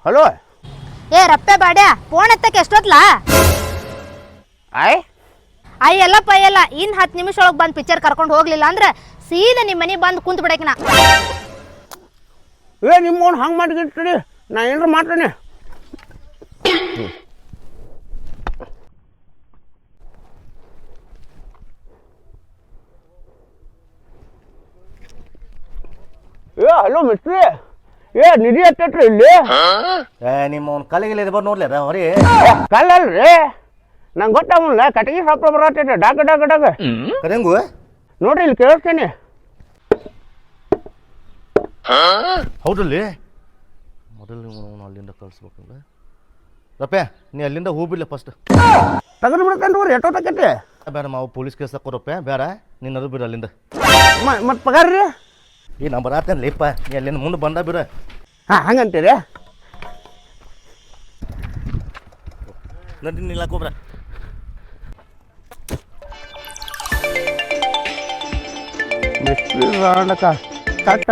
hello ಏ ರಪ್ಪೆ ಬಾಡ್ಯಾ phone ಎತ್ತಕ್ಕೆ ಎಷ್ಟೊತ್ಲಾ ಆಯ್ ಎಲ್ಲಪ್ಪ ಎಲ್ಲ ಇನ್ 10 ನಿಮಿಷ ಒಳಗೆ ಬಂದು ಪಿಕ್ಚರ್ ಕರ್ಕೊಂಡು ಹೋಗ್ಲಿಲ್ಲ ಅಂದ್ರೆ ಸೀದಾ ನಿಮ್ಮ ಮನೆ ಬಂದು ಕುಂತ ಬಿಡಕಿನ ನಿಮ್ಮ ಹಂಗೆ ಮಾಡಿಬಿಟ್ರಿ ನಾ ಏನಾರ ಮಾಡ್ತೇನೆ ಹಲೋ ಮಿಸ್ಟ್ರಿ ನಿಧಿ ಹತ್ತೈತ್ರಿ ಇಲ್ಲಿ ನಿಮ್ಮ ಅವ್ನ ಕಲಿಗಿಲ್ಲ ಇದು ಬರ್ ನೋಡ್ಲಿ ಹೊರಿ ಕಲ್ಲಲ್ರಿ ನಂಗೆ ಗೊತ್ತಾಗಲ್ಲ ಕಟಗಿ ಸಾಪ ಬರತೈತೆ ಡಾಕ ಡಾಕ ಡಾಕ ಕರೆಂಗು ನೋಡ್ರಿ ಇಲ್ಲಿ ಕೇಳಿಸ್ತೇನೆ ಹೌದಲ್ಲಿ ಮೊದಲು ನೀವು ಅಲ್ಲಿಂದ ಕಳಿಸ್ಬೇಕಲ್ಲ ರಪ್ಪೆ ನೀ ಅಲ್ಲಿಂದ ಹೋಗ್ಬಿಡ್ಲ ಫಸ್ಟ್ ತೆಗೆದು ಬಿಡ್ತೇನೆ ರೀ ಎಷ್ಟೊತ್ತಕೈತಿ ಬೇಡ ಮಾವು ಪೊಲೀಸ್ ಕೇಸ್ ಹಾಕೋರಪ್ಪೆ ಬೇಡ ನೀನು ಅದು ಬಿಡು ಅಲ್ಲಿಂದ ಮತ್ತು ಪಗಾರ ರೀ ಈ ನಾ ಬರತ್ತೇನೆ ಲೇಪ ನೀ ಅಲ್ಲಿಂದ ಮುಂದೆ ಬಂದ ಬಿಡು ಹಾಂ ಹಂಗಂತೀರಿ ನಡಿ ನಿಲ್ಲಾಕೋಬ್ರ ಮಿಸ್ಟ್ರಿ ಕಟ್ಟ